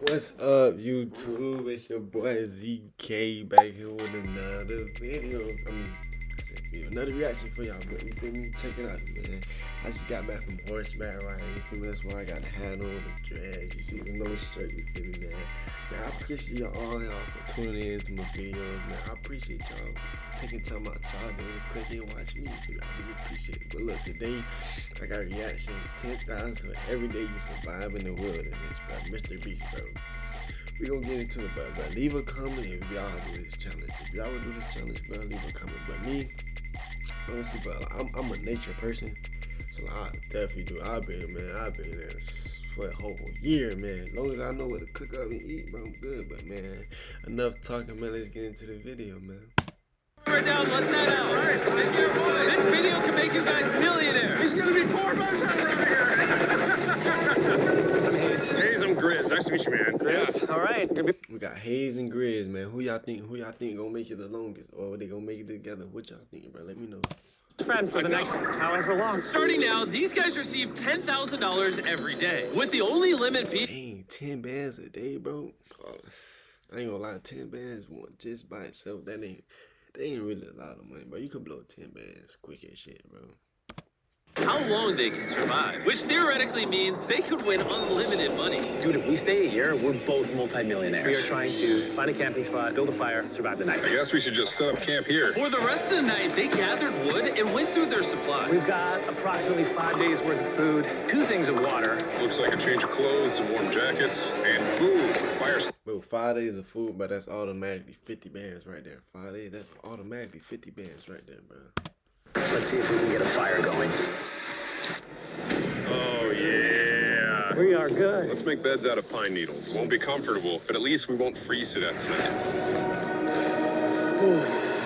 What's up, YouTube? It's your boy ZK back here with another video. Another reaction for y'all, but you feel me? Check it out, man. I just got back from horseback riding, you feel me? That's why I got the hat on, the dreads, you see the no shirt, you feel me, man? I appreciate y'all for tuning in to my videos, man. I appreciate y'all taking time out y'all day to click and watch me, you feel me? I really appreciate it. But look, today I got a reaction 10,000 for every day you survive in the wilderness, bro. MrBeast, bro. We gonna get into it, bro. Leave a comment if y'all do this challenge. If y'all would do this challenge, bro, leave a comment. But me, honestly, bro, I'm a nature person, so I definitely do. I've been there for a whole year, man. As long as I know what to cook up and eat, bro, I'm good. But man, enough talking, man. Let's get into the video, man. Let's head out. All right, thank you, boy. This video can make you guys millionaires. This is gonna be poor bucks over here. Hayes, I'm Grizz. Nice to meet you, man. Yes. All right. We got Hayes and Grizz, man. Who y'all think gonna make it the longest, or they gonna make it together? What y'all think, bro? Let me know. Friend for the next however long. Starting now, these guys receive $10,000 every day, with the only limit being. Dang, 10 bands a day, bro. Oh, I ain't gonna lie, 10 bands just by itself, that ain't really a lot of money, bro. You could blow 10 bands quick as shit, bro. How long they can survive, which theoretically means they could win unlimited money. Dude, if we stay a year, we're both multimillionaires. We are trying to find a camping spot, build a fire, survive the night. I guess we should just set up camp here. For the rest of the night, they gathered wood and went through their supplies. We've got approximately 5 days worth of food, 2 things of water. Looks like a change of clothes, some warm jackets, and boom, fire. Bro, 5 days of food, but that's automatically 50 bands right there. 5 days, that's automatically 50 bands right there, bro. Let's see if we can get a fire going. Oh, yeah. We are good. Let's make beds out of pine needles. Won't be comfortable, but at least we won't freeze to death tonight.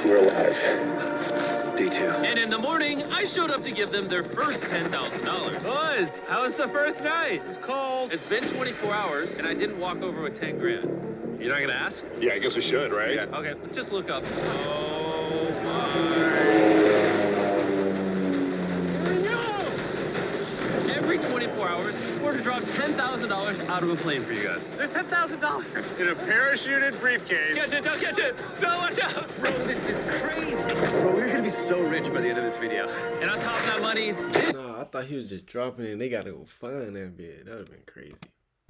We're alive. Day 2. And in the morning, I showed up to give them their first $10,000. Boys, how was the first night? It's cold. It's been 24 hours, and I didn't walk over with 10 grand. You're not gonna ask? Yeah, I guess we should, right? Yeah. Okay, just look up. Oh my. Every 24 hours, we're to drop $10,000 out of a plane for you guys. There's $10,000 In a parachuted briefcase. Catch it, don't catch it. No, watch out. Bro, this is crazy. Bro, we're gonna be so rich by the end of this video. And on top of that money, Nah, I thought he was just dropping it and they gotta go find that bit. That would've been crazy.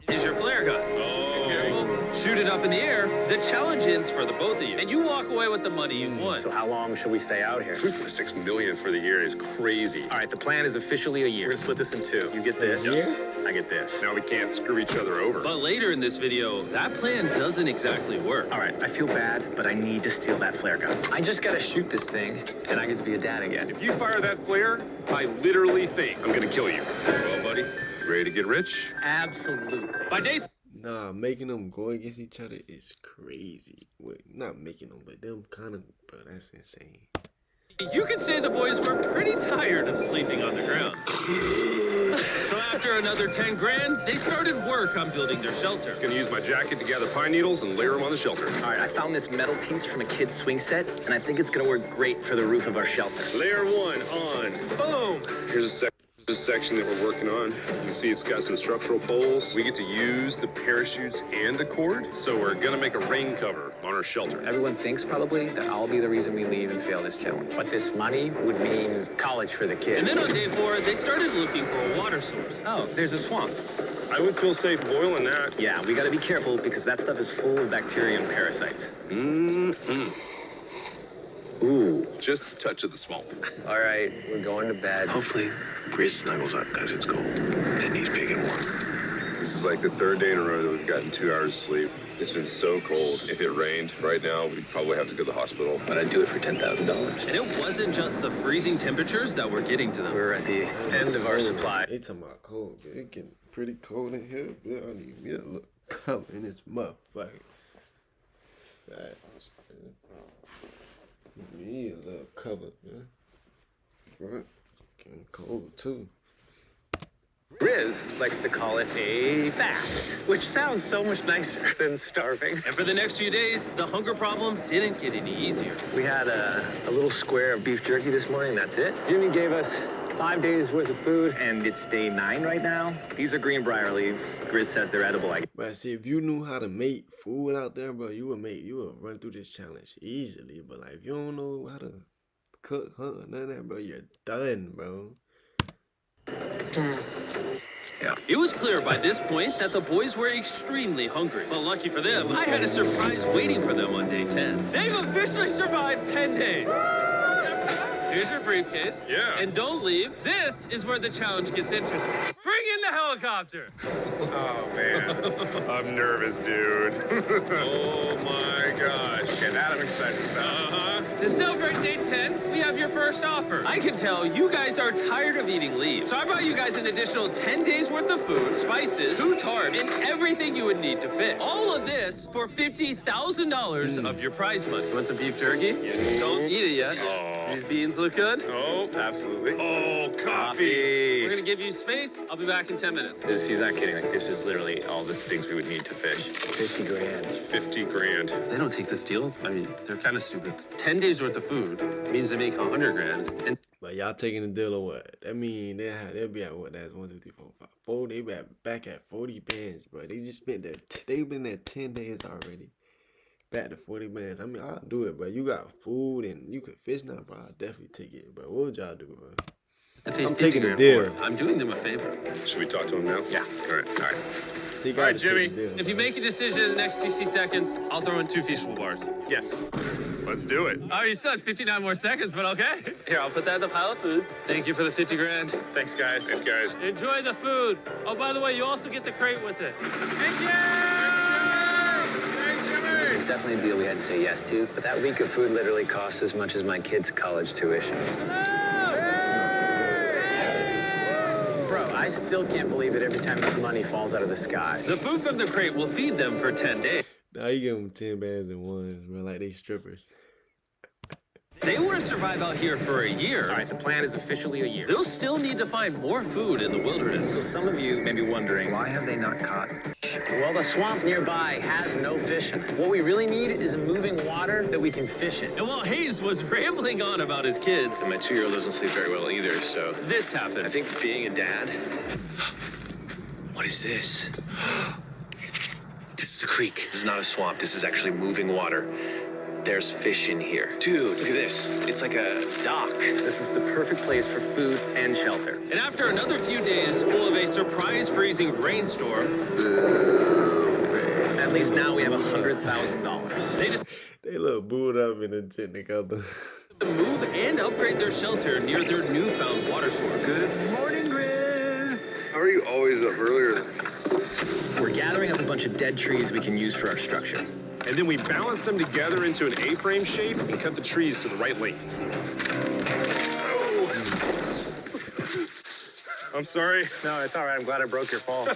is your flare gun. Oh. Be careful. Shoot it up in the air. The challenge ends for the both of you. And you walk away with the money you've won. So how long should we stay out here? $6 million for the year is crazy. All right, the plan is officially a year. We're gonna split this in 2. You get this. Yes. I get this. Now we can't screw each other over. But later in this video, that plan doesn't exactly work. All right, I feel bad, but I need to steal that flare gun. I just gotta shoot this thing, and I get to be a dad again. If you fire that flare, I literally think I'm gonna kill you. Well, buddy, ready to get rich? Absolutely. By day Nah, making them go against each other is crazy. Wait, not making them, but them kind of, bro, that's insane. you could say the boys were pretty tired of sleeping on the ground. So after another 10 grand, they started work on building their shelter. Gonna use my jacket to gather pine needles and layer them on the shelter. All right, I found this metal piece from a kid's swing set, and I think it's gonna work great for the roof of our shelter. Layer 1 on. Boom! Here's a section that we're working on. You can see it's got some structural poles. We get to use the parachutes and the cord, so we're gonna make a rain cover on our shelter. Everyone thinks probably that I'll be the reason we leave and fail this challenge. But this money would mean college for the kids. And then on day 4, they started looking for a water source. Oh, there's a swamp. I would feel safe boiling that. Yeah, we gotta be careful because that stuff is full of bacteria and parasites. Ooh, just a touch of the swamp. All right, we're going to bed. Hopefully, Grizz snuggles up because it's cold and he's big and warm. This is like the 3rd day in a row that we've gotten 2 hours of sleep. It's been so cold. If it rained right now, we'd probably have to go to the hospital. But I'd do it for $10,000. And it wasn't just the freezing temperatures that were getting to them. We're at the end of our supply. They talking about cold, but it getting pretty cold in here. But I need me a little cover in this motherfucker. Facts, man. Me a little cover, man. Front getting cold too. Grizz likes to call it a fast, which sounds so much nicer than starving. And for the next few days, the hunger problem didn't get any easier. We had a little square of beef jerky this morning, that's it. Jimmy gave us 5 days worth of food, and it's day 9 right now. These are greenbrier leaves. Grizz says they're edible. But see, if you knew how to make food out there, bro, you would run through this challenge easily. But like, if you don't know how to cook, none of that, bro, you're done, bro. Yeah. It was clear by this point that the boys were extremely hungry. Well, lucky for them, I had a surprise waiting for them on day 10. They've officially survived 10 days. Here's your briefcase. Yeah. And don't leave. This is where the challenge gets interesting. Bring in the helicopter. Oh, man. I'm nervous, dude. Oh, my gosh. Okay, that I'm excited about. To celebrate day 10, we have your first offer. I can tell you guys are tired of eating leaves. So I brought you guys an additional 10 days worth of food, spices, 2 tarps, and everything you would need to fish. All of this for $50,000 of your prize money. You want some beef jerky? Yes. Don't eat it yet. Oh. These beans look good? Oh, absolutely. Oh, coffee. We're gonna give you space. I'll be back in 10 minutes. He's not kidding. Like, this is literally all the things we would need to fish. 50 grand. 50 grand. If they don't take this deal, I mean, they're kind of stupid. 10 days worth of food means they make 100 grand. And But y'all taking the deal or what? That mean they'll be at what? That's 1, 2, 3, 4, 5, 4. They be back at 40 bands, bro. They just spent they've been there 10 days already. Back to 40 bands. I mean, I'll do it, but you got food and you can fish now, bro. I'll definitely take it, bro. What would y'all do, bro? I'm taking the deal. I'm doing them a favor. Should we talk to him now? Yeah. All right. All right. He All right, gotta Jimmy. take the deal, If you bro. make a decision in the next 60 seconds, I'll throw in 2 feasible bars. Yes. Let's do it. Oh, you said 59 more seconds, but okay. Here, I'll put that in the pile of food. Thank you for the 50 grand. Thanks, guys. Thanks, guys. Enjoy the food. Oh, by the way, you also get the crate with it. Thank you! It's definitely a deal we had to say yes to, but that week of food literally cost as much as my kids' college tuition. Bro, I still can't believe it every time this money falls out of the sky. The food from the crate will feed them for 10 days. Now you give them 10 bands in ones, bro, like they strippers. They were to survive out here for a year. All right, the plan is officially a year. They'll still need to find more food in the wilderness. So some of you may be wondering, why have they not caught? Well, the swamp nearby has no fish in it. What we really need is a moving water that we can fish in. And while Hayes was rambling on about his kids, My 2-year-old doesn't sleep very well either, so this happened. I think being a dad. What is this? This is a creek. This is not a swamp. This is actually moving water. There's fish in here. Dude, look at this. It's like a dock. This is the perfect place for food and shelter. And after another few days full of a surprise freezing rainstorm, At least now we have $100,000. they just They look booed up in the tent together. move and upgrade their shelter near their newfound water source. Good morning, Grizz. How are you always up earlier? We're gathering up a bunch of dead trees we can use for our structure. And then we balance them together into an A-frame shape and cut the trees to the right length. I'm sorry. No, it's all right. I'm glad I broke your fall.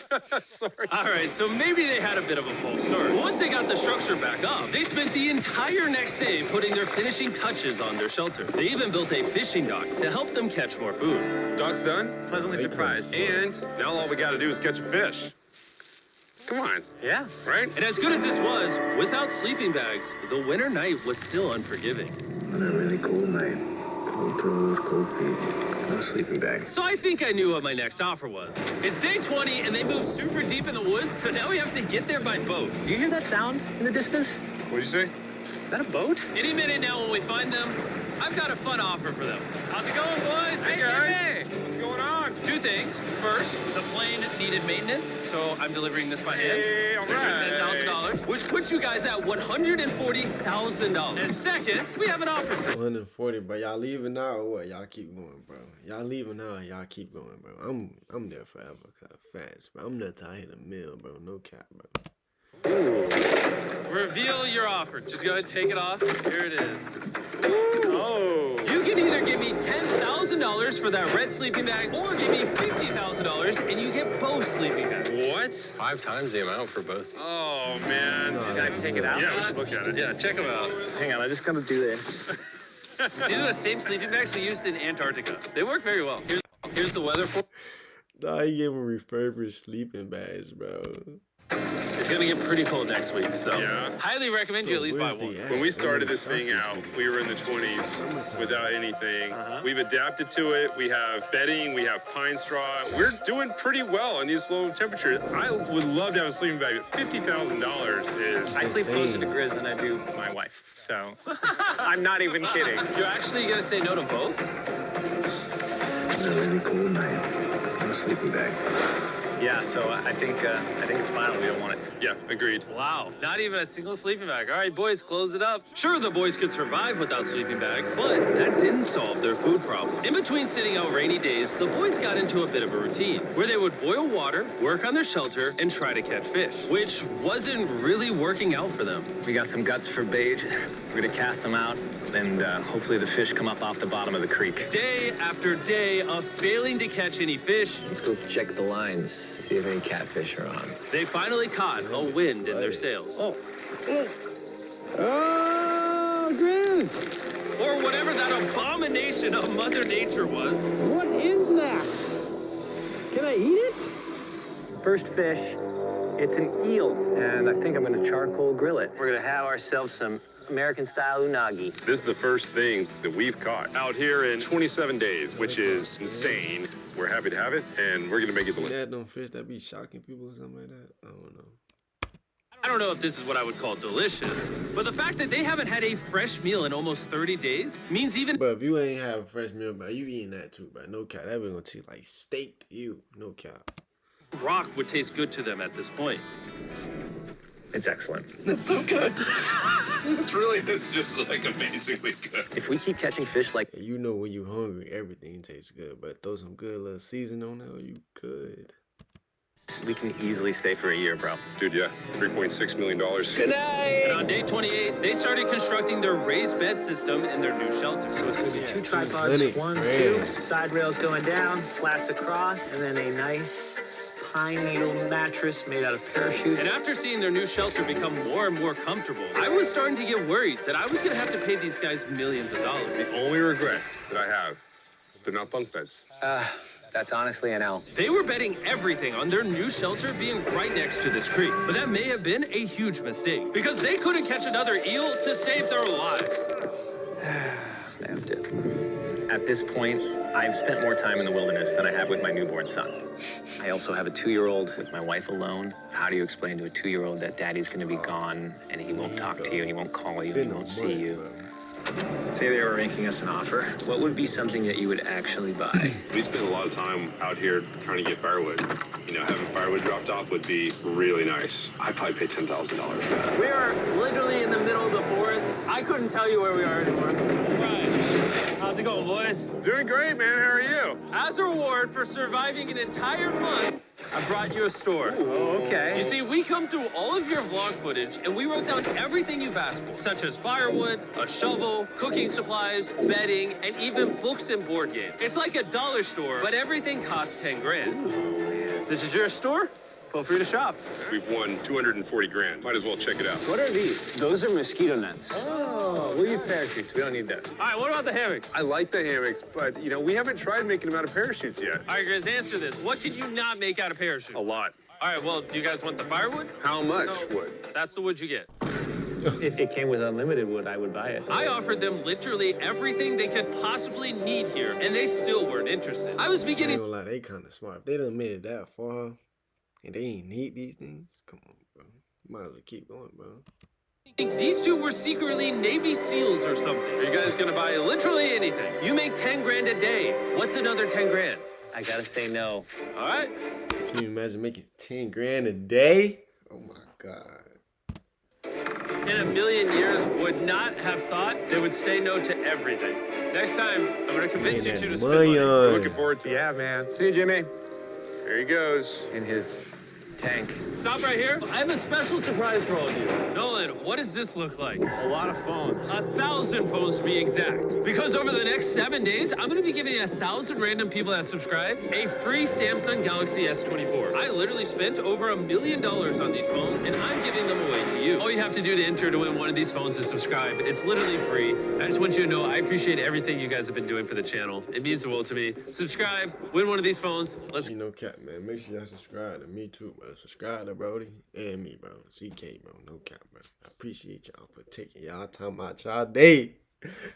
Sorry. All right, so maybe they had a bit of a false start. But once they got the structure back up, they spent the entire next day putting their finishing touches on their shelter. They even built a fishing dock to help them catch more food. Dock's done. Pleasantly They surprised. And now all we got to do is catch a fish. Come on, Yeah. right? And as good as this was, without sleeping bags, the winter night was still unforgiving. On a really cold night. Cold toes, cold feet. No sleeping bag. So I think I knew what my next offer was. It's day 20 and they moved super deep in the woods, so now we have to get there by boat. Do you hear that sound in the distance? What'd you say? Is that a boat? Any minute now when we find them, I've got a fun offer for them. How's it going, boys? Hey, guys. What's going on? 2 things. First, the plane needed maintenance, so I'm delivering this by hand. Hey, all There's your right. $10,000, which puts you guys at $140,000. And second, we have an offer for 140, bro. Y'all leaving now or what? Y'all keep going, bro. Y'all leaving now or y'all keep going, bro. I'm there forever, cause fast, bro. I'm there till I hit a mill, bro. No cap, bro. Reveal your offer. Just go ahead and take it off. Here it is. Oh. You can either give me $10,000 for that red sleeping bag or give me $50,000 and you get both sleeping bags. What? 5 times the amount for both. Oh, man. No, Can I take it out? Yeah, we should look at it. Yeah, check them out. Hang on, I just gotta do this. These are the same sleeping bags we used in Antarctica. They work very well. Here's the weather for. Nah, he gave him refurbished sleeping bags, bro. It's gonna get pretty cold next week, so Yeah. highly recommend you at least buy Where's the one. at? When we started Where's this the thing Southeast out, video? we were in the 20s Summertime. without anything. We've adapted to it. We have bedding, we have pine straw. We're doing pretty well in these low temperatures. I would love to have a sleeping bag, but $50,000 is. I sleep closer to insane. Grizz than I do my wife, so I'm not even kidding. You're actually gonna say no to both? It's a really cold night. I'm a sleeping bag. Yeah, so I think it's final. We don't want it. Yeah, agreed. Wow, not even a single sleeping bag. All right, boys, close it up. Sure, the boys could survive without sleeping bags, but that didn't solve their food problem. In between sitting out rainy days, the boys got into a bit of a routine where they would boil water, work on their shelter, and try to catch fish, which wasn't really working out for them. We got some guts for bait. We're gonna cast them out, and hopefully the fish come up off the bottom of the creek. Day after day of failing to catch any fish, Let's go check the lines, see if any catfish are on. they finally caught a wind in their sails. Oh, Grizz! Or whatever that abomination of Mother Nature was. What is that? Can I eat it? First fish. It's an eel, and I think I'm gonna charcoal grill it. We're gonna have ourselves some American-style unagi. This is the first thing that we've caught out here in 27 days, which is insane. We're happy to have it, and we're gonna make it the That don't fish that be shocking people or something like that. I don't know. I don't know if this is what I would call delicious, but the fact that they haven't had a fresh meal in almost 30 days means even But if you ain't have a fresh meal, bro, you eating that too, bro. No cap. That be gonna taste like steak to you. No cap. rock would taste good to them at this point. It's excellent. It's so good. This is just like amazingly good. If we keep catching fish like And you know when you hungry, everything tastes good. But throw some good little season on there, you could. we can easily stay for a year, bro. Dude, yeah, $3.6 million. Good night! And on day 28, they started constructing their raised bed system in their new shelter. So it's gonna be two tripods, 200 one, grand. two, side rails going down, slats across, and then a nice pine needle mattress made out of parachutes. And after seeing their new shelter become more and more comfortable, I was starting to get worried that I was gonna have to pay these guys millions of dollars. The only regret that I have, they're not bunk beds. That's honestly an L. They were betting everything on their new shelter being right next to this creek, but that may have been a huge mistake because they couldn't catch another eel to save their lives. Snapped it. At this point, I've spent more time in the wilderness than I have with my newborn son. I also have a 2-year-old with my wife alone. How do you explain to a 2-year-old that daddy's gonna be gone and he won't talk to you and he won't call you and he Been won't on see money, you? bro. Say they were making us an offer. What would be something that you would actually buy? We spend a lot of time out here trying to get firewood. You know, having firewood dropped off would be really nice. I'd probably pay $10,000 for that. We are literally in the middle of the forest. I couldn't tell you where we are anymore. Right. How's it going, boys? Doing great, man. How are you? As a reward for surviving an entire month, I brought you a store. Oh, okay. You see, we come through all of your vlog footage and we wrote down everything you've asked for, such as firewood, a shovel, cooking supplies, bedding, and even books and board games. It's like a dollar store, but everything costs 10 grand. This is your store? Feel free to shop. We've won 240 grand. Might as well check it out. What are these? Those are mosquito nets. Oh, we'll use parachutes. We don't need those. All right, what about the hammocks? I like the hammocks, but, you know, we haven't tried making them out of parachutes yet. All right, Grizz, answer this. What can you not make out of parachute? A lot. All right, well, do you guys want the firewood? How much So, wood? That's the wood you get. If it came with unlimited wood, I would buy it. I offered them literally everything they could possibly need here, and they still weren't interested. I was I ain't beginning gonna lie, they kind of smart. If they done made it that far and they ain't need these things, come on, bro. You might as well keep going, bro. to think these two were secretly Navy SEALs or something. Are you guys gonna buy literally anything? You make 10 grand a day. What's another 10 grand? I gotta say no. All right. Can you imagine making 10 grand a day? Oh my God. In a million years, would not have thought they would say no to everything. Next time, I'm gonna convince you Getting two to that spend money money. on. Looking forward to it. Yeah, man. See you, Jimmy. There he goes. In his tank. Stop right here. I have a special surprise for all of you. Nolan, what does this look like? A lot of phones. 1,000 phones to be exact. Because over the next 7 days, I'm gonna be giving 1,000 random people that subscribe a free Samsung Galaxy S24. I literally spent over $1 million on these phones, and I'm giving them away to you. All you have to do to enter to win one of these phones is subscribe. It's literally free. I just want you to know I appreciate everything you guys have been doing for the channel. It means the world to me. Subscribe, win one of these phones. Let's You know, Cap, man, make sure y'all subscribe to me too, bro. bro. Subscribe to Brody and me, bro. CK, bro. No cap, bro. I appreciate y'all for taking y'all time out y'all day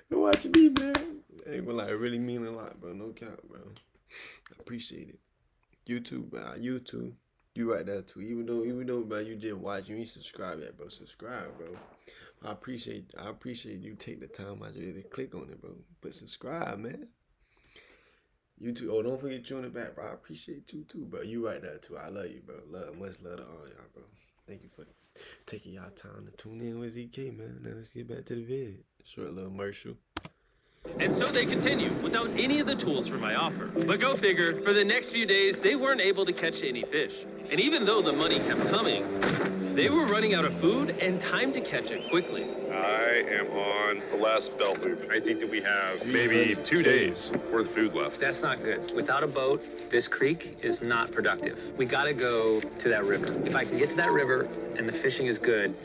to watch me, man. Ain't gonna lie, it really mean a lot, bro. No cap, bro. I appreciate it. YouTube, bro. YouTube. You right there too. Even though, bro, you just watch, you ain't subscribe yet, bro. Subscribe, bro. I appreciate you take the time out there to click on it, bro. But subscribe, man. YouTube. Oh, don't forget you in the back, bro. I appreciate you too, bro. You right there too. I love you, bro. Much love to all y'all, bro. Thank you for taking y'all time to tune in with ZK, man. Now let's get back to the vid. Short little commercial. And so they continue without any of the tools for my offer. But go figure, for the next few days, they weren't able to catch any fish. And even though the money kept coming, they were running out of food and time to catch it quickly. I am on the last belt loop. I think that we have maybe 2 days worth of food left. That's not good. Without a boat, this creek is not productive. We gotta go to that river. If I can get to that river and the fishing is good,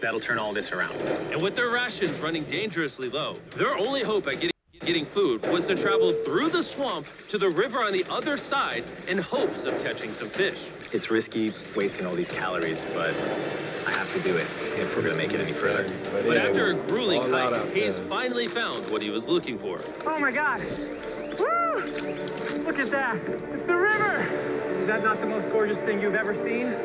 that'll turn all this around. And with their rations running dangerously low, their only hope at getting food was to travel through the swamp to the river on the other side in hopes of catching some fish. It's risky wasting all these calories, but I have to do it if we're gonna make it any further. But after a grueling hike, Hayes finally found what he was looking for. Oh my God! Woo! Look at that! It's the river! Is that not the most gorgeous thing you've ever seen?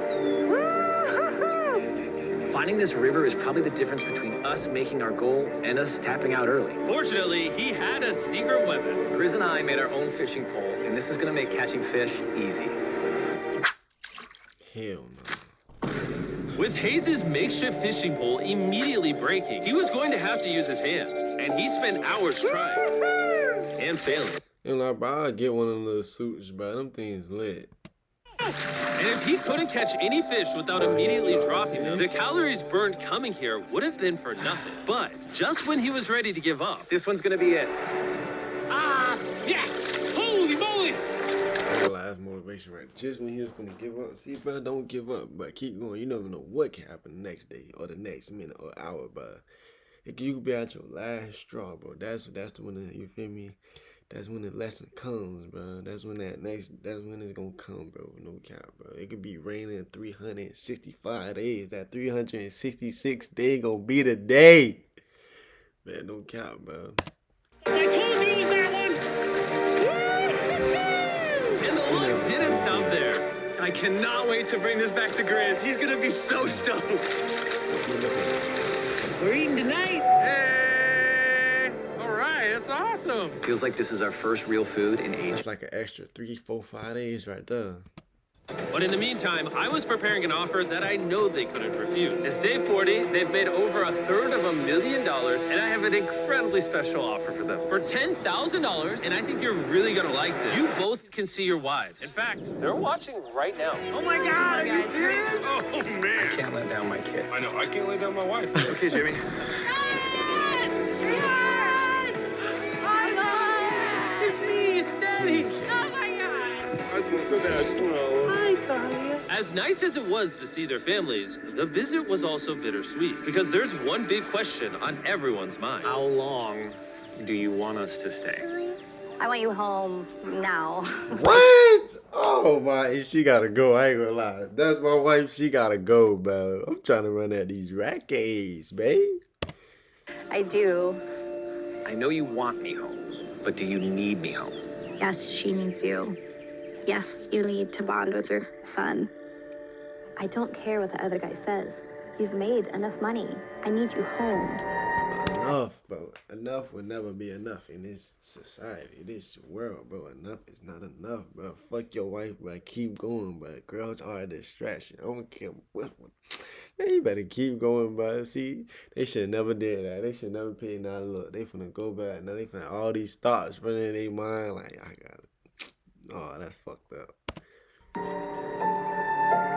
Finding this river is probably the difference between us making our goal and us tapping out early. Fortunately, he had a secret weapon. Chris and I made our own fishing pole, and this is gonna make catching fish easy. Hell no. With Hayes' makeshift fishing pole immediately breaking, he was going to have to use his hands, and he spent hours trying and failing. You know, bro, I'll get one of those suits, bro. Them things lit. And if he couldn't catch any fish without immediately dropping them, the calories burned coming here would have been for nothing. But just when he was ready to give up, This one's gonna be it. Yeah! Holy moly! That's motivation, right? Just when he was finna give up. See, bro, don't give up, but keep going. You never know what can happen the next day or the next minute or hour, bro. You could be at your last straw, bro. That's when you feel me? That's when the lesson comes, bro. That's when that's when it's gonna come, bro. No cap, bro. It could be raining 365 days. That 366 day gonna be the day. Man, no cap, bro. I told you it was that one! and the luck didn't stop there. I cannot wait to bring this back to Grizz. He's gonna be so stoked. See, look at We're eating tonight. Hey! All right, that's awesome. Feels like this is our first real food in that's ages. like an extra 3, 4, 5 days right there. But in the meantime, I was preparing an offer that I know they couldn't refuse. It's day 40, they've made over $250,000, and I have an incredibly special offer for them. For $10,000, and I think you're really gonna like this, you both can see your wives. In fact, they're watching right now. Oh my God, are you serious? Oh, I man. can't let down my kid. I know. I can't lay down my wife. Okay, Jimmy. It's me, it's Daddy. I was gonna say that. Hi, Talia. As nice as it was to see their families, the visit was also bittersweet. Because there's one big question on everyone's mind. How long do you want us to stay? I want you home now. What? Oh my, she gotta go. I ain't gonna lie. That's my wife. She gotta go, bro. I'm trying to run at these rackets, babe. I do. I know you want me home, but do you need me home? Yes, she needs you. Yes, you need to bond with your son. I don't care what the other guy says. You've made enough money. I need you home. Enough, bro. Enough will never be enough in this society, this world, bro. Enough is not enough, bro. Fuck your wife, bro. Keep going, bro. Girls are a distraction. I don't care what. Man, you better keep going, bro. See, they should never did that. They should never pay now. Look, they finna go back. Now they finna all these thoughts running in their mind. Like, I got it. Oh, that's fucked up.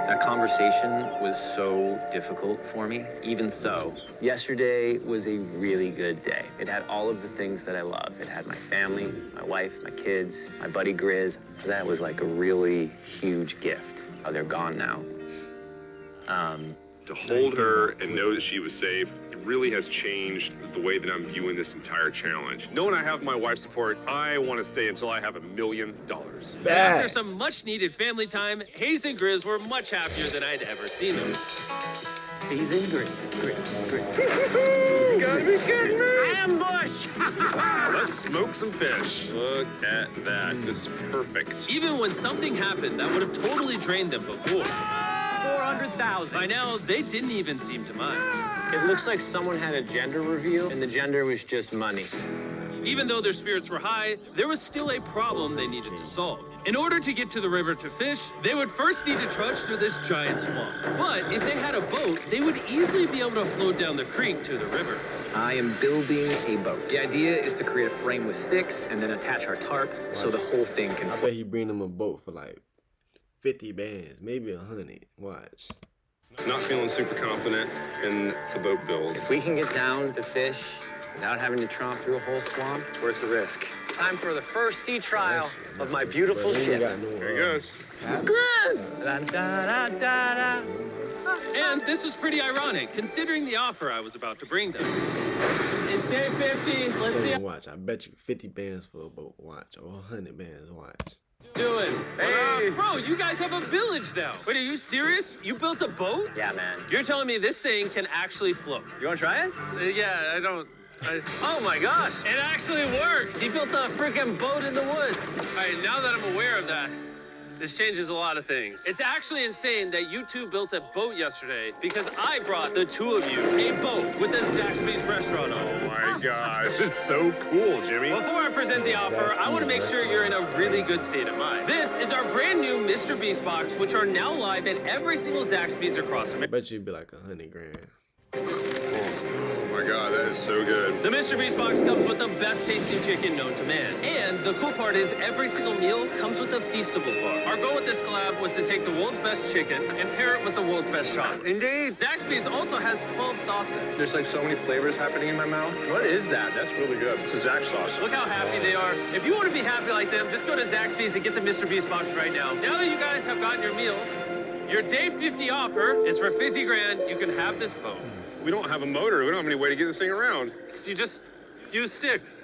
That conversation was so difficult for me. Even so, yesterday was a really good day. It had all of the things that I love. It had my family, my wife, my kids, my buddy Grizz. That was like a really huge gift. Oh, they're gone now. To hold her and know that she was safe, it really has changed the way that I'm viewing this entire challenge. Knowing I have my wife's support, I want to stay until I have $1 million. And after some much-needed family time, Hayes and Grizz were much happier than I'd ever seen them. Hayes and Grizz. You gotta be kidding me! Ambush! Let's smoke some fish. Look at that. This is perfect. Even when something happened that would have totally drained them before, 400,000. by now, they didn't even seem to mind. It looks like someone had a gender reveal, and the gender was just money. Even though their spirits were high, there was still a problem they needed to solve. In order to get to the river to fish, they would first need to trudge through this giant swamp. But if they had a boat, they would easily be able to float down the creek to the river. I am building a boat. The idea is to create a frame with sticks and then attach our tarp so the whole thing can I float. bet he bring them a boat for like 50 bands, maybe 100. Watch. Not feeling super confident in the boat build. If we can get down to fish without having to tromp through a whole swamp, it's worth the risk. Time for the first sea trial of my beautiful ship. There he goes. And this was pretty ironic, considering the offer I was about to bring them. It's day 50. Let's see how Watch. I bet you 50 bands for a boat. Watch. Or 100 bands. Watch. doing. Hey, bro, you guys have a village now. Wait, are you serious? You built a boat? Yeah, man. You're telling me this thing can actually float? You want to try it? Yeah, I don't. Oh my gosh. It actually works. He built a freaking boat in the woods. All right, now that I'm aware of that, this changes a lot of things. It's actually insane that you two built a boat yesterday because I brought the two of you a boat with the Zaxby's restaurant on it. Oh my gosh, this is so cool, Jimmy. Before I present the offer, I want to make sure you're in a really good state of mind. This is our brand new MrBeast box, which are now live at every single Zaxby's across I America. bet you'd be like 100 grand. Oh my god, that is so good. The MrBeast box comes with the best tasting chicken known to man. And the cool part is every single meal comes with a Feastables bar. Our goal with this collab was to take the world's best chicken and pair it with the world's best chocolate. Indeed. Zaxby's also has 12 sauces. There's like so many flavors happening in my mouth. What is that? That's really good. It's a Zax sauce. Look how happy they are. If you want to be happy like them, just go to Zaxby's and get the MrBeast box right now. Now that you guys have gotten your meals, your day 50 offer is for 50 grand. You can have this boat. We don't have a motor. We don't have any way to get this thing around. So you just use sticks.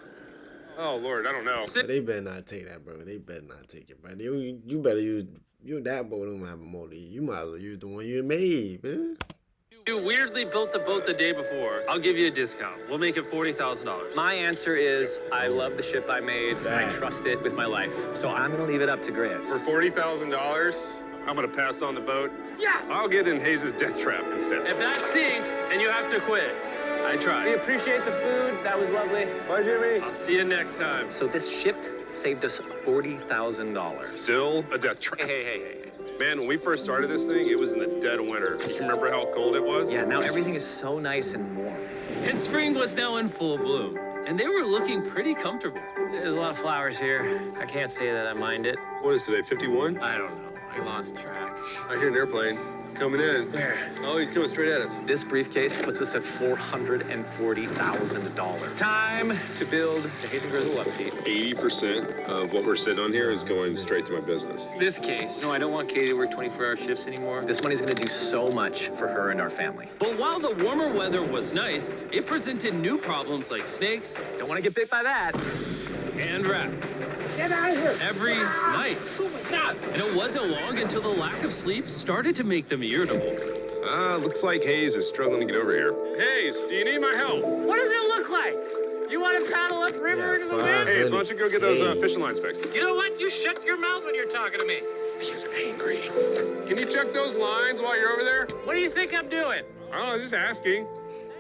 Oh Lord, I don't know. But they better not take that, bro. They better not take it, bro. You better use that boat. Don't have a motor. You might as well use the one you made, man. You weirdly built the boat the day before. I'll give you a discount. We'll make it $40,000. My answer is I love the ship I made. And I trust it with my life. So I'm going to leave it up to Grizz. For $40,000, I'm gonna pass on the boat. Yes! I'll get in Hayes' death trap instead. If that sinks and you have to quit, I We tried. appreciate the food. That was lovely. Bye, Jimmy. I'll see you next time. So this ship saved us $40,000. Still a death trap. Hey. Man, when we first started this thing, it was in the dead of winter. You remember how cold it was? Yeah, now everything is so nice and warm. And spring was now in full bloom, and they were looking pretty comfortable. There's a lot of flowers here. I can't say that I mind it. What is today, 51? I don't know. I lost track. I hear an airplane coming in. Where? Oh, he's coming straight at us. This briefcase puts us at $440,000. Time to build the Hayes and Grizzle love seat. 80% of what we're sitting on here is going straight to my business. This case. No, I don't want Katie to work 24-hour shifts anymore. This money's gonna do so much for her and our family. But while the warmer weather was nice, it presented new problems like snakes Don't want to get bit by that. and rats. Get out of here. Every night. Oh my God. And it wasn't long until the lack of sleep started to make them irritable. Looks like Hayes is struggling to get over here. Hayes, do you need my help? What does it look like? You want to paddle upriver into the wind? Hayes, why don't you go get those fishing lines fixed? You know what? You shut your mouth when you're talking to me. He's angry. Can you check those lines while you're over there? What do you think I'm doing? I don't know, just asking.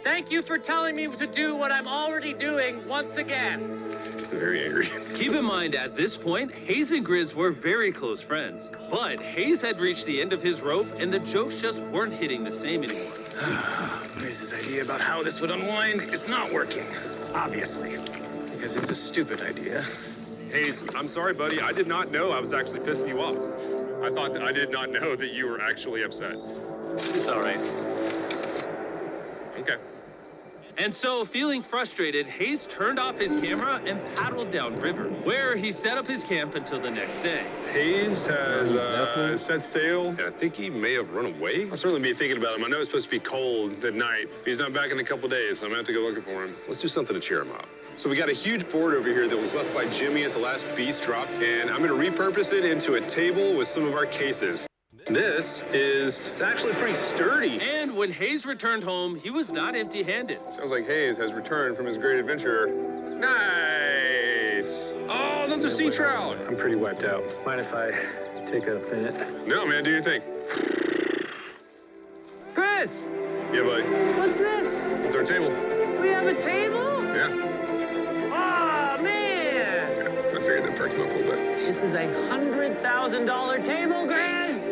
Thank you for telling me to do what I'm already doing once again. I'm very angry. Keep in mind, at this point, Hayes and Grizz were very close friends. But Hayes had reached the end of his rope, and the jokes just weren't hitting the same anymore. Grizz's idea about how this would unwind is not working, obviously, because it's a stupid idea. Hayes, I'm sorry, buddy. I did not know I was actually pissing you off. I thought that I did not know that you were actually upset. It's all right. Okay. And so, feeling frustrated, Hayes turned off his camera and paddled downriver, where he set up his camp until the next day. Hayes has Definitely. set sail, and I think he may have run away. I'll certainly be thinking about him. I know it's supposed to be cold at night. He's not back in a couple days, so I'm gonna have to go looking for him. Let's do something to cheer him up. So we got a huge board over here that was left by Jimmy at the last Beast drop, and I'm gonna repurpose it into a table with some of our cases. It's actually pretty sturdy. And when Hayes returned home, he was not empty-handed. Sounds like Hayes has returned from his great adventure. Nice. Oh, those are sea trout. I'm pretty wiped out. Mind if I take a minute? No, man, do your thing. Chris, Yeah, buddy. what's this? It's our table. We have a table? Yeah. Oh, man. I figured that perked him up a little bit. This is a $100,000 table, Grizz.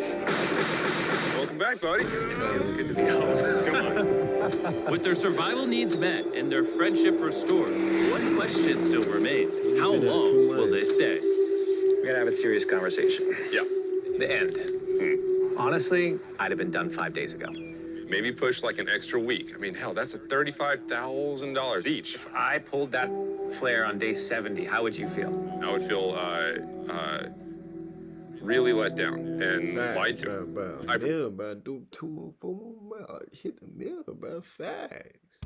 Welcome back, buddy. It's good to be home. Come on. With their survival needs met and their friendship restored, one question still remained. How been there long too will long. they stay? We gotta have a serious conversation. Yeah. The end. Honestly, I'd have been done 5 days ago. Maybe push like an extra week. I mean, hell, that's a $35,000 each. If I pulled that flare on day 70, how would you feel? I would feel really let down and lied Facts, to. bro. I- Mill, bro. Do 2 more, 4 more miles. Hit the mill, bro. Facts.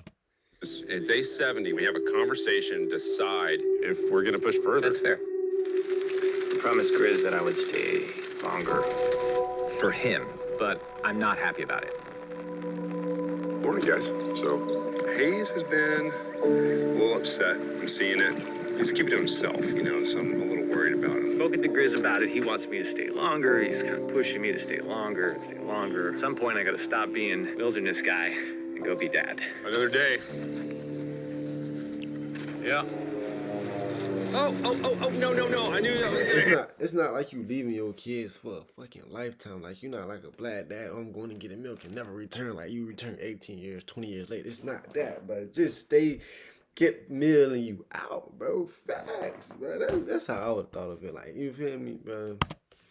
At day 70, we have a conversation, decide if we're gonna push further. That's fair. I promised Grizz that I would stay longer for him, but I'm not happy about it. Morning, guys. So, Hayes has been a little upset. I'm seeing it. He's keeping to himself, you know, so I'm a little worried about him. Spoken to Grizz about it. He wants me to stay longer. He's kind of pushing me to stay longer, stay longer. At some point, I gotta stop being wilderness guy and go be dad. Another day. Yeah. Oh, no. I knew that was It's not like you leaving your kids for a fucking lifetime. Like, you're not like a black dad. I'm going to get a milk and never return. Like, you return 18 years, 20 years later. It's not that, but just stay, get milling you out, bro. Facts, bro. That's how I would have thought of it. Like, you feel me, bro?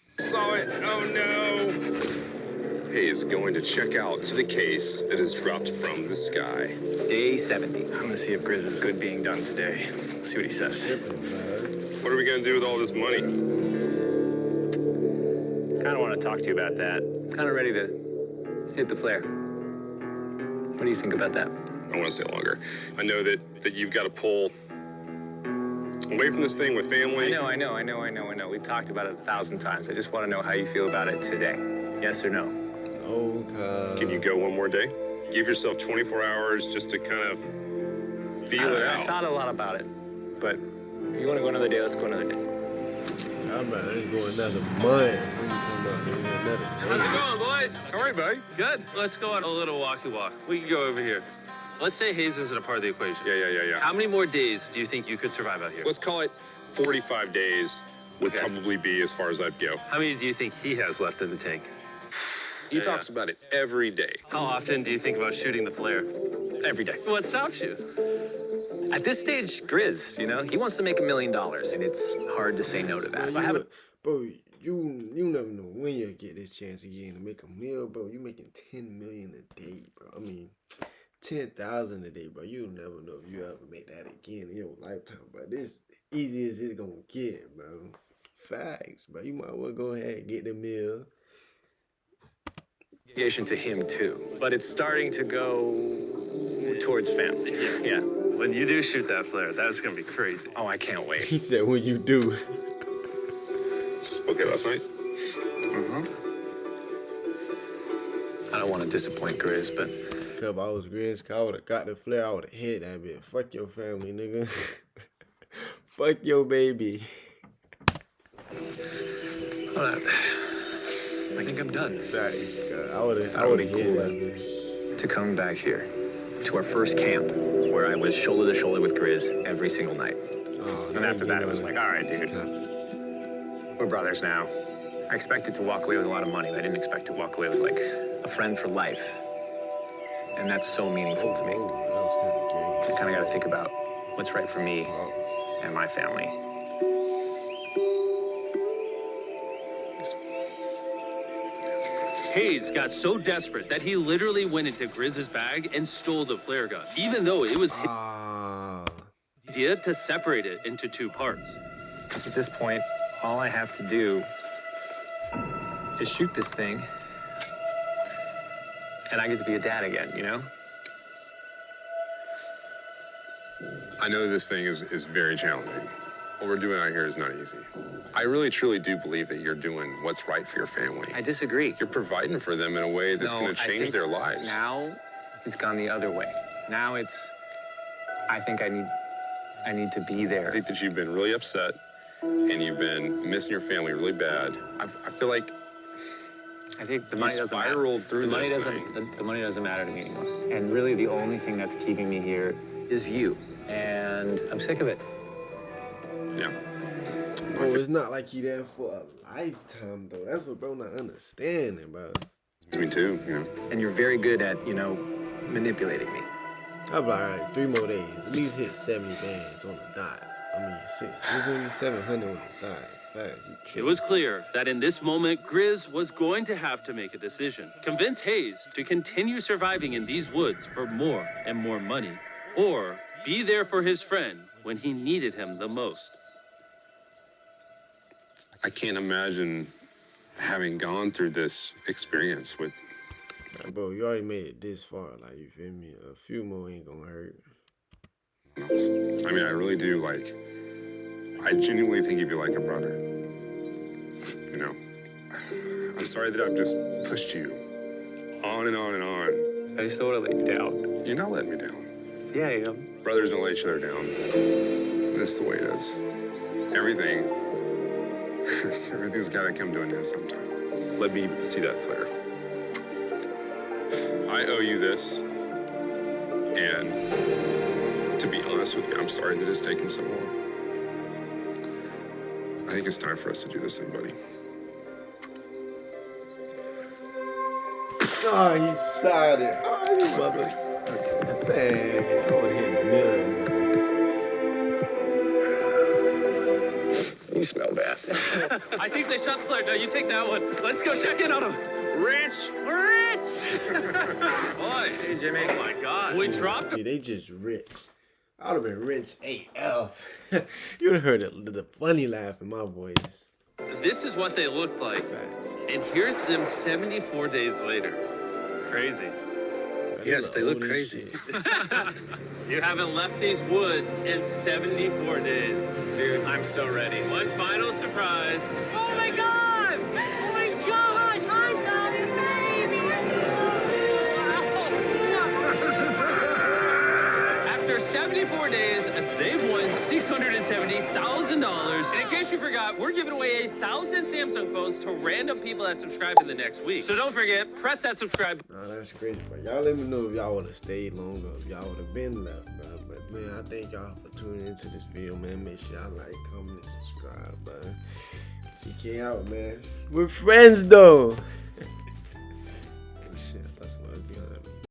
Saw it. Oh, no. Hayes going to check out the case that has dropped from the sky. Day 70. I'm gonna see if Grizz is good being done today. See what he says. What are we going to do with all this money? Kind of want to talk to you about that. Kind of ready to hit the flare. What do you think about that? I want to stay longer. I know that you've got to pull away from this thing with family. I know. We've talked about it 1,000 times. I just want to know how you feel about it today. Yes or no? Okay. Can you go one more day? Give yourself 24 hours just to kind of feel it I out. thought a lot about it, but if you want to go another day, let's go another day. I'm about to go another month. What you talking about? Another How's it day. going, boys? All right, buddy. Good. Let's go on a little walkie walk. We can go over here. Let's say Hayes isn't a part of the equation. Yeah. How many more days do you think you could survive out here? Let's call it 45 days would Okay. probably be as far as I'd go. How many do you think he has left in the tank? He talks about it every day. How often do you think about shooting the flare? Every day. What stops you? At this stage, Grizz, he wants to make $1 million, and it's hard to say no to that. Bro, If I haven't. Bro, you never know when you'll get this chance again to make a meal, bro. You making 10 million a day, bro. I mean, 10,000 a day, bro. You'll never know if you ever make that again in your lifetime, bro. This easy as it's gonna get, bro. Facts, bro. You might well go ahead and get the meal. Obligation to him too, but it's starting to go towards family. Yeah. When you do shoot that flare, that's gonna be crazy. Oh, I can't wait. He said, when you do. Okay, last night? I don't want to disappoint Grizz, but Cause if I was Grizz, I would have got the flare. I would have hit that bitch. Fuck your family, nigga. Fuck your baby. hold on. I think I'm done. Facts, cuz. I would have hit cool, that bitch. To come back here to our first camp, where I was shoulder to shoulder with Grizz every single night. Oh, And after that, it was like, all right, dude. We're brothers now. I expected to walk away with a lot of money, but I didn't expect to walk away with, like, a friend for life. And that's so meaningful to me. Oh, that was I kind of got to think about what's right for me kind of gay. and my family. Hayes got so desperate that he literally went into Grizz's bag and stole the flare gun, even though it was his idea to separate it into 2 parts. At this point, all I have to do is shoot this thing, and I get to be a dad again, you know? I know this thing is very challenging. What we're doing out here is not easy. I really, truly do believe that you're doing what's right for your family. I disagree. You're providing for them in a way that's going to I change think their lives. Now, it's gone the other way. Now I think I need to be there. I think that you've been really upset and you've been missing your family really bad. I feel like I think the money doesn't spiraled matter. through the money this doesn't. thing. The money doesn't matter to me anymore. And really, the only thing that's keeping me here is you. And I'm sick of it. Yeah. Bro, it's not like you there for a lifetime, though. That's what bro not understanding, bro. Me too, you know. And you're very good at, manipulating me. I'll be like, all right, 3 more days. At least hit 70 bands on the dot. I mean, 700 on the dot. Fast. It was clear that in this moment, Grizz was going to have to make a decision. Convince Hayes to continue surviving in these woods for more and more money, or be there for his friend when he needed him the most. I can't imagine having gone through this experience with. Bro, you already made it this far. Like, you feel me? A few more ain't gonna hurt. I mean, I really do, like, I genuinely think of you like a brother. You know, I'm sorry that I've just pushed you on and on and on. I just don't want to let you down. You're not letting me down. Yeah, I am. Brothers don't let each other down. This is the way it is. Everything's gotta come to an end sometime. Let me see that flare. I owe you this. And to be honest with you, I'm sorry that it's taken so long. I think it's time for us to do this thing, buddy. Oh, he shot it. Oh, you mother. Man, I would have hit a million, man. You smell bad. I think they shot the flare. No, you take that one. Let's go check in on him. Rich! Boy. Hey, Jimmy. Oh, my God. We dropped him. See, they just rich. I would have been rich AF. You would have heard the funny laugh in my voice. This is what they looked like. Facts. And here's them 74 days later. Crazy. Yes, they look old as crazy. shit. You haven't left these woods in 74 days. Dude, I'm so ready. One final surprise. Oh my God! Oh my gosh! I'm Tommy, baby! After 74 days, they've won $670,000. And in case you forgot, we're giving away 1,000 Samsung phones to random people that subscribe in the next week. So don't forget, press that subscribe. Nah, that's crazy, bro. Y'all let me know if y'all would have stayed longer, if y'all would have been left, bro. But, man, I thank y'all for tuning into this video, man. Make sure y'all like, comment, and subscribe, bro. CK out, man. We're friends, though.